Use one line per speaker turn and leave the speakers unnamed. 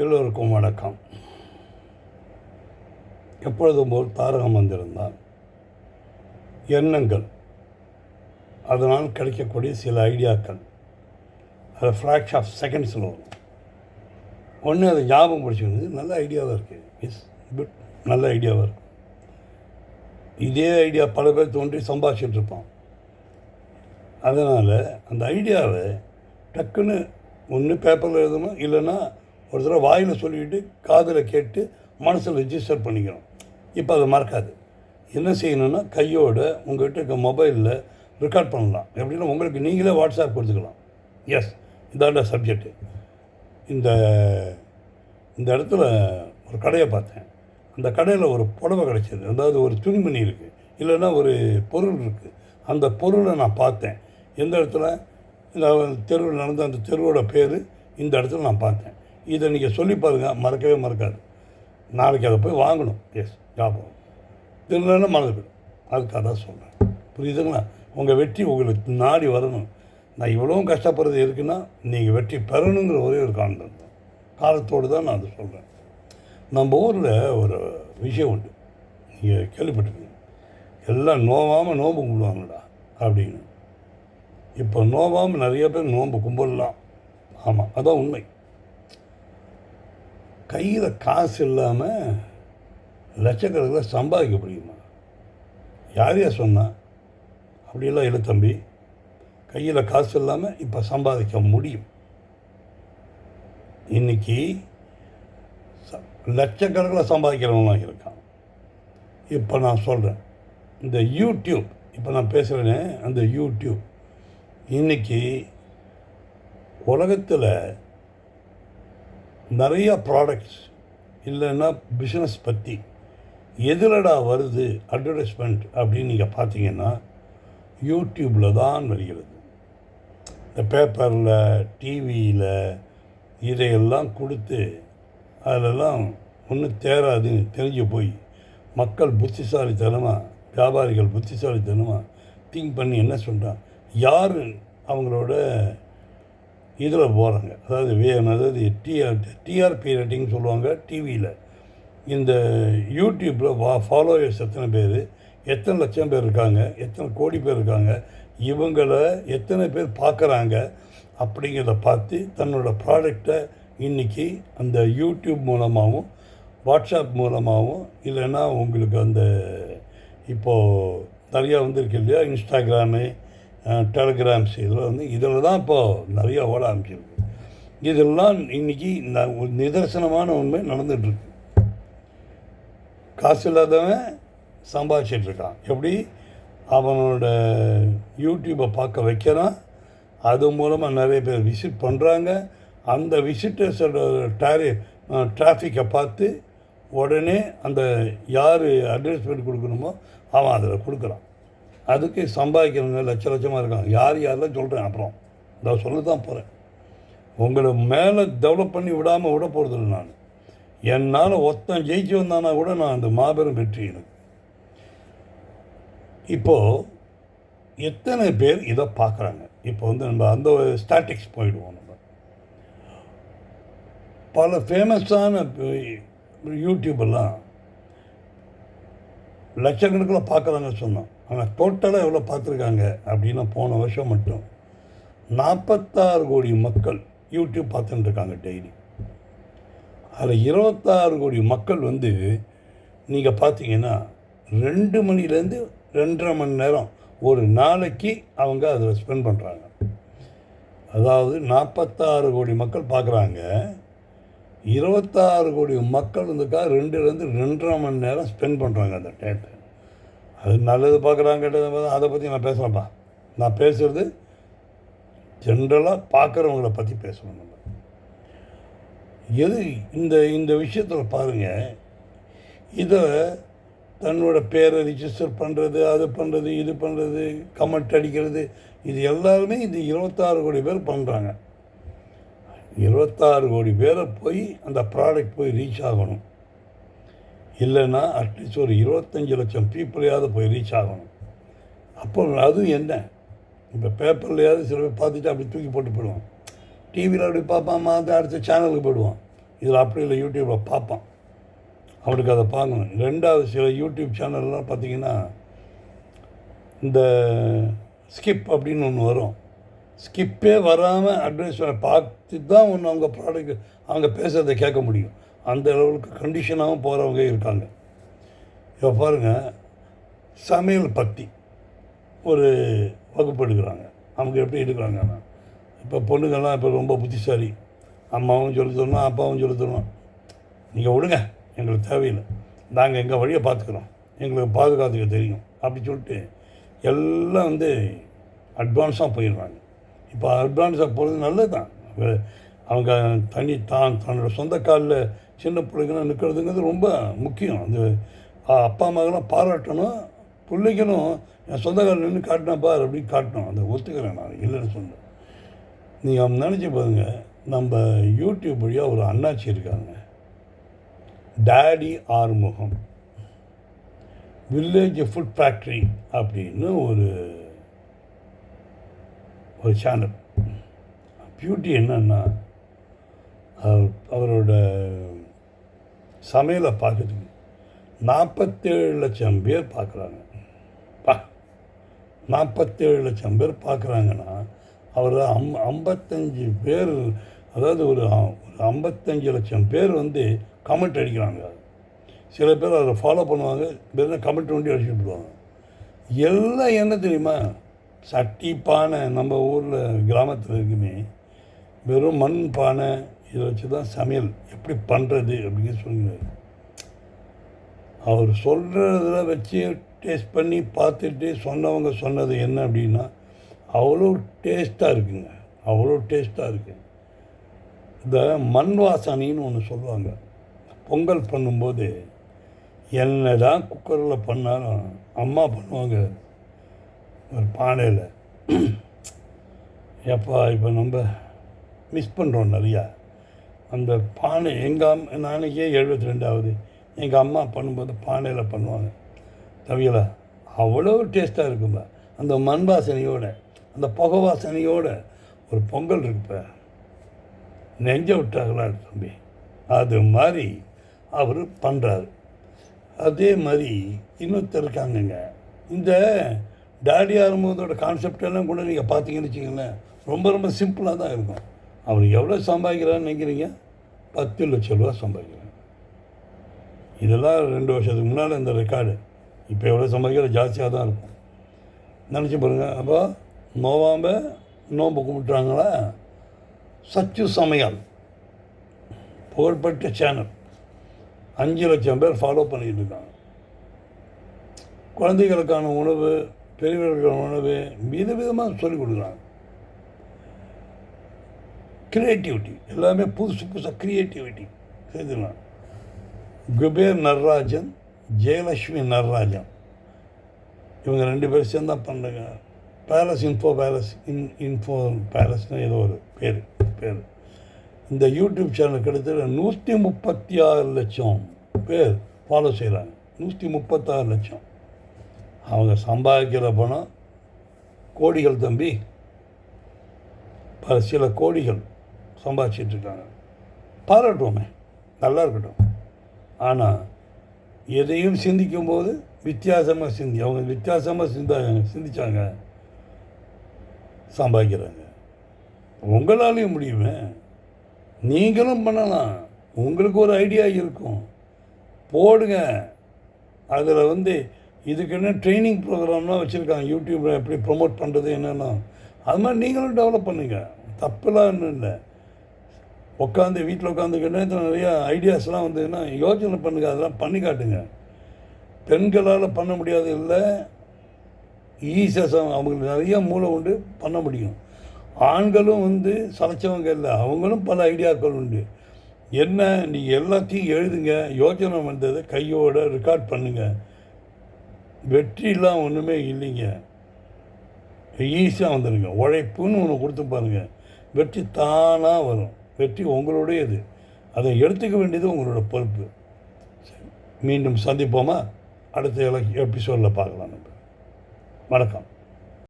எல்லோருக்கும் வணக்கம். எப்பொழுதும் போல் தாரக மந்திரம் தான். எண்ணங்கள், அதனால் கிடைக்கக்கூடிய சில ஐடியாக்கள், அது ஃப்ளாஷ் ஆஃப் செகண்ட்ஸில் வரும். ஒன்று அதை ஞாபகம் பிடிச்சிக்கிறது நல்ல ஐடியாவாக இருக்குது. இஸ் குட், நல்ல ஐடியாவாக இருக்குது. இதே ஐடியா பல பேர் தோன்றி சம்பாதிச்சுட்டு இருப்பான். அதனால் அந்த ஐடியாவை டக்குன்னு ஒன்று பேப்பரில் எழுதணும், இல்லைன்னா ஒரு தடவை வாயில் சொல்லிவிட்டு காதில் கேட்டு மனசில் ரெஜிஸ்டர் பண்ணிக்கணும். இப்போ அதை மறக்காது. என்ன செய்யணுன்னா, கையோடு உங்கள்கிட்ட இருக்க மொபைலில் ரெக்கார்ட் பண்ணலாம். எப்படின்னா உங்களுக்கு நீங்களே வாட்ஸ்அப் கொடுத்துக்கலாம். எஸ், இதாண்ட சப்ஜெக்டு. இந்த இந்த இடத்துல ஒரு கடையை பார்த்தேன். அந்த கடையில் ஒரு புடவை கிடச்சிது. அதாவது ஒரு துணிமணி இருக்குது, இல்லைன்னா ஒரு பொருள் இருக்குது. அந்த பொருளை நான் பார்த்தேன். எந்த இடத்துல? இந்த தெருவில் நடந்த அந்த தெருவோட பேர் இந்த இடத்துல நான் பார்த்தேன். இதை நீங்கள் சொல்லி பாருங்கள், மறக்கவே மறக்காது. நாளைக்கு அதை போய் வாங்கணும். எஸ், ஞாபகம் தெரியலன்னா மறந்து போயிடும். அதுக்காக தான் சொல்கிறேன். புரியுதுங்களா? உங்கள் வெற்றி உங்களுக்கு நாடி வரணும். நான் இவ்வளவும் கஷ்டப்படுறது இருக்குன்னா, நீங்கள் வெற்றி பெறணுங்கிற ஒரே ஒரு காரணம் தான். காலத்தோடு தான் நான் அதை சொல்கிறேன். நம்ம ஊரில் ஒரு விஷயம் உண்டு, நீங்கள் கேள்விப்பட்டிருக்கீங்க. எல்லாம் நோவாமல் நோம்பு கும்பிடுவாங்கடா அப்படின்னு. இப்போ நோவாமல் நிறைய பேர் நோம்பு கும்பிடலாம். ஆமாம், அதான் உண்மை. கையில் காசு இல்லாமல் லட்சக்கணக்கில் சம்பாதிக்க முடியுமா? யார் சொன்னால்? அப்படியெல்லாம் இல்லை தம்பி. கையில் காசு இல்லாமல் இப்போ சம்பாதிக்க முடியும். இன்றைக்கி லட்சக்கணக்கில் சம்பாதிக்கிறவங்களாம் இருக்கான். இப்போ நான் சொல்கிறேன், இந்த யூடியூப், இப்போ நான் பேசுகிறேனே, அந்த யூடியூப் இன்றைக்கி உலகத்தில் நிறையா ப்ராடக்ட்ஸ் இல்லைன்னா பிஸ்னஸ் பற்றி எதிலடா வருது அட்வர்டைஸ்மெண்ட் அப்படின்னு நீங்கள் பார்த்தீங்கன்னா, யூடியூப்பில் தான் வருகிறது. இந்த பேப்பரில், டிவியில் இதையெல்லாம் கொடுத்து அதிலெல்லாம் ஒன்றும் தேராதுன்னு தெரிஞ்சு போய் மக்கள் புத்திசாலித்தனமாக, வியாபாரிகள் புத்திசாலித்தனமாக திங்க் பண்ணி என்ன சொல்கிறான், யார் அவங்களோட இதில் போகிறாங்க. அதாவது டிஆர்பி ரேட்டிங் சொல்லுவாங்க டிவியில். இந்த யூடியூப்பில் ஃபாலோவர்ஸ் எத்தனை பேர், எத்தனை லட்சம் பேர் இருக்காங்க, எத்தனை கோடி பேர் இருக்காங்க, இவங்களை எத்தனை பேர் பார்க்குறாங்க அப்படிங்கிறத பார்த்து தன்னோட ப்ராடக்டை இன்றைக்கி அந்த யூடியூப் மூலமாகவும் வாட்ஸ்அப் மூலமாகவும், இல்லைன்னா உங்களுக்கு அந்த இப்போது நிறையா வந்துருக்கு இல்லையா, இன்ஸ்டாகிராமு, டெலிகிராம்ஸ், இதில் தான் இப்போது நிறையா ஓட ஆரம்பிச்சிருக்கு. இதெல்லாம் இன்றைக்கி ஒரு நிதர்சனமான உண்மை நடந்துகிட்ருக்கு. காசு இல்லாதவன் சம்பாதிச்சிட்ருக்கான். எப்படி? அவனோட யூடியூப்பை பார்க்க வைக்கிறான். அது மூலமாக நிறைய பேர் விசிட் பண்ணுறாங்க. அந்த விசிட்டர்ஸோட டிராஃபிக்கை பார்த்து உடனே அந்த யார் அட்வர்டைஸ்மெண்ட் கொடுக்கணுமோ அவன் அதில் கொடுக்குறான். அதுக்கு சம்பாதிக்கிறவங்க லட்சமாக இருக்காங்க. யாரெல்லாம் சொல்கிறேன், அப்புறம் நான் சொல்ல தான் போகிறேன். உங்களை மேலே டெவலப் பண்ணி விடாமல் விட போகிறதில்ல. நான் என்னால் ஒருத்தன் ஜெயிச்சு வந்தானா கூட நான் அந்த மாபெரும் வெற்றி எனக்கு. இப்போது எத்தனை பேர் இதை பார்க்குறாங்க? இப்போ நம்ம அந்த ஸ்டாட்டிக்ஸ் போயிடுவோம். நம்ம பல ஃபேமஸான யூடியூபெல்லாம் லட்சக்கணக்கில் பார்க்குறாங்கன்னு சொன்னோம். ஆனால் டோட்டலாக எவ்வளோ பார்த்துருக்காங்க அப்படின்னா, போன வருஷம் மட்டும் 46 கோடி மக்கள் யூடியூப் பார்த்துட்டு இருக்காங்க டெய்லி. அதில் 26 கோடி மக்கள் நீங்கள் பார்த்தீங்கன்னா 2 மணிலேருந்து 2.5 மணி நேரம் ஒரு நாளைக்கு அவங்க அதில் ஸ்பெண்ட் பண்ணுறாங்க. அதாவது 46 கோடி மக்கள் பார்க்குறாங்க, 26 கோடி மக்கள் 2லேருந்து 2.5 மணி நேரம் ஸ்பெண்ட் பண்ணுறாங்க அந்த டேட்டை. அது நல்லது பார்க்குறாங்க, கேட்டது அதை பற்றி நான் பேசுகிறேன்ப்பா. நான் பேசுகிறது ஜென்ரலாக பார்க்குறவங்கள பற்றி பேசணும். நம்ம எது இந்த விஷயத்தில் பாருங்கள், இதை தன்னோட பேரை ரிஜிஸ்டர் பண்ணுறது, அது பண்ணுறது, இது பண்ணுறது, கமெண்ட் அடிக்கிறது, இது எல்லாருமே இந்த 26 கோடி பேர் பண்ணுறாங்க. 26 கோடி பேரை போய் அந்த ப்ராடக்ட் போய் ரீச் ஆகணும். இல்லைன்னா அட்லீஸ்ட் ஒரு 25 லட்சம் பீப்புளையாவது போய் ரீச் ஆகணும். அப்போ அதுவும் என்ன, இப்போ பேப்பர்லையாவது சில பேர் பார்த்துட்டு அப்படி தூக்கி போட்டு போயிடுவான். டிவியில் அப்படி பார்ப்பாமா, அது அடுத்த சேனலுக்கு போயிடுவான். இதில் அப்படி இல்லை, யூடியூப்பில் பார்ப்பான், அவனுக்கு அதை பார்க்கணும். ரெண்டாவது சில யூடியூப் சேனல்லாம் பார்த்திங்கன்னா இந்த ஸ்கிப் அப்படின்னு ஒன்று வரும். ஸ்கிப்பே வராமல் அட்வர்டைஸ்மெண்ட் பார்த்து தான் ஒன்று அவங்க ப்ராடக்ட் அவங்க பேசுகிறத கேட்க முடியும். அந்த அளவுக்கு கண்டிஷனாகவும் போகிறவங்க இருக்காங்க. இப்போ பாருங்கள், சமையல் பற்றி ஒரு வகுப்பு எடுக்கிறாங்க. அவங்க எப்படி எடுக்கிறாங்கன்னா, இப்போ பொண்ணுங்கள்லாம் இப்போ ரொம்ப புத்திசாலி, அம்மாவும் சொல்லி தரணும், அப்பாவும் சொல்லி தரணும், நீங்கள் விடுங்க, எங்களுக்கு தேவையில்லை, நாங்கள் எங்கள் வழியை பார்த்துக்குறோம், எங்களுக்கு பாதுகாத்துக்க தெரியும் அப்படி சொல்லிட்டு எல்லாம் வந்து அட்வான்ஸாக போயிடுறாங்க. இப்போ அட்வான்ஸாக போகிறது நல்லது தான். அவங்க தன்னோட சொந்த காலில் சின்ன பிள்ளைங்களாம் நிற்கிறதுங்கிறது ரொம்ப முக்கியம். அது அப்பா அம்மாக்கெல்லாம் பாராட்டணும், பிள்ளைங்களும் என் சொந்த காலில் நின்று காட்டினா பார் அப்படின்னு காட்டணும். அதை ஒத்துக்கிறேன், நான் இல்லைன்னு சொன்னேன். நீங்கள் நினச்சி பாருங்க, நம்ம யூடியூப் வழியாக ஒரு அண்ணாச்சி இருக்காங்க, daddy Arumugam, village food factory அப்படின்னு ஒரு சேனல். பியூட்டி என்னன்னா, அவரோட சமையலை பார்க்கறதுக்கு 47 லட்சம் பேர் பார்க்குறாங்க. 47 லட்சம் பேர் பார்க்குறாங்கன்னா, அவர் 55 பேர், அதாவது ஒரு 55 லட்சம் பேர் வந்து கமெண்ட் அடிக்கிறாங்க. சில பேர் அதை ஃபாலோ பண்ணுவாங்க, வெறும் கமெண்ட் வண்டி அடிச்சுட்டு போடுவாங்க. எல்லாம் என்ன தெரியுமா, சட்டி பானை, நம்ம ஊரில் கிராமத்தில் இருக்குமே வெறும் மண் பானை, இதை வச்சு தான் சமையல் எப்படி பண்ணுறது அப்படின்னு சொல்லுங்க. அவர் சொல்கிறத வச்சு டேஸ்ட் பண்ணி பார்த்துட்டு சொன்னவங்க சொன்னது என்ன அப்படின்னா, அவ்வளோ டேஸ்ட்டாக இருக்குங்க, அவ்வளோ டேஸ்ட்டாக இருக்குது. இந்த மண் வாசனைன்னு ஒன்று சொல்லுவாங்க. பொங்கல் பண்ணும்போது என்ன தான் குக்கரில் பண்ணாலும் அம்மா பண்ணுவாங்க ஒரு பானையில். எப்பா இப்போ நம்ம மிஸ் பண்ணுறோம் நிறையா. அந்த பானை நாளைக்கே 72 எங்கள் அம்மா பண்ணும்போது பானையில் பண்ணுவாங்க தவியலை, அவ்வளோ டேஸ்ட்டாக இருக்குப்பா. அந்த மண் வாசனையோட, அந்த புகை வாசனையோட ஒரு பொங்கல் இருக்குப்பா, நெஞ்ச விட்டாங்களா தம்பி. அது மாதிரி அவர் பண்ணுறாரு. அதே மாதிரி இன்னொருத்தர் இருக்காங்கங்க, இந்த டாடி ஆரம்பத்தோட கான்செப்டெல்லாம் கூட நீங்கள் பார்த்தீங்கன்னு வச்சிங்களேன், ரொம்ப ரொம்ப சிம்பிளாக தான் இருக்கும். அவர் எவ்வளோ சம்பாதிக்கிறான்னு நினைக்கிறீங்க? 10 லட்ச ரூபா சம்பாதிக்கிறாங்க. இதெல்லாம் 2 வருஷத்துக்கு முன்னால் இந்த ரெக்கார்டு. இப்போ எவ்வளோ சம்பாதிக்கிற ஜாஸ்தியாக தான் இருக்கும். நினச்சி பாருங்கள். அப்போ நோம்பு கும்பிட்றாங்களா? சச்சு சமையல் புகழ்பெற்ற சேனல், 5 லட்சம் பேர் ஃபாலோ பண்ணிகிட்டு இருக்காங்க. குழந்தைகளுக்கான உணவு, பெரியவர்களுக்கான உணவு விதவிதமாக சொல்லிக் கொடுக்குறாங்க. க்ரியேட்டிவிட்டி எல்லாமே புதுசாக க்ரியேட்டிவிட்டி செய்துக்கலாம். குபேர் நடராஜன், ஜெயலக்ஷ்மி நடராஜன், இவங்க 2 பேர் சேர்ந்து தான் பண்ணுறாங்க. இன்ஃபோ பேலஸ்னு ஏதோ ஒரு பேர். இந்த யூடியூப் சேனல் கிட்டத்தட்ட 136 லட்சம் பேர் ஃபாலோ செய்கிறாங்க. 136 லட்சம். அவங்க சம்பாதிக்கிற பணம் கோடிகள் தம்பி, சில கோடிகள் சம்பாதிச்சிட்ருக்காங்க. பாராட்டுவோமே, நல்லா இருக்கட்டும். ஆனால் எதையும் சிந்திக்கும்போது வித்தியாசமாக அவங்க வித்தியாசமாக சிந்திச்சாங்க, சம்பாதிக்கிறாங்க. உங்களாலேயும் முடியுமே, நீங்களும் பண்ணலாம். உங்களுக்கு ஒரு ஐடியா இருக்கும், போடுங்க. அதில் வந்து இதுக்குன்னு ட்ரைனிங் ப்ரோக்ராம்லாம் வச்சுருக்காங்க யூடியூப்பில், எப்படி ப்ரொமோட் பண்ணுறது என்னென்னா, அது மாதிரி நீங்களும் டெவலப் பண்ணுங்கள், தப்புலாம் ஒன்றும் இல்லை. வீட்டில் உட்காந்துக்கிட்டே நிறையா ஐடியாஸ்லாம் வந்ததுன்னா யோசனை பண்ணுங்கள், அதெல்லாம் பண்ணி காட்டுங்க. பெண்களால் பண்ண முடியாது இல்லை, ஈஸியாக அவங்களுக்கு நிறைய மூளை உண்டு, பண்ண முடியும். ஆண்களும் வந்து சளைச்சவங்க இல்லை, அவங்களும் பல ஐடியாக்கள் உண்டு. என்ன, நீங்கள் எல்லாத்தையும் எழுதுங்க, யோசனை வந்ததை கையோட ரெக்கார்ட் பண்ணுங்கள். வெற்றிலாம் ஒன்றுமே இல்லைங்க, ஈஸியாக வந்துடுங்க. உழைப்புன்னு ஒன்று கொடுத்து பாருங்கள், வெற்றி தானாக வரும். வெற்றி உங்களுடையது, அதை எடுத்துக்க வேண்டியது உங்களோட பொறுப்பு. மீண்டும் சந்திப்போமா? அடுத்த எபிசோடில் பார்க்கலாம். நம்ம வணக்கம்.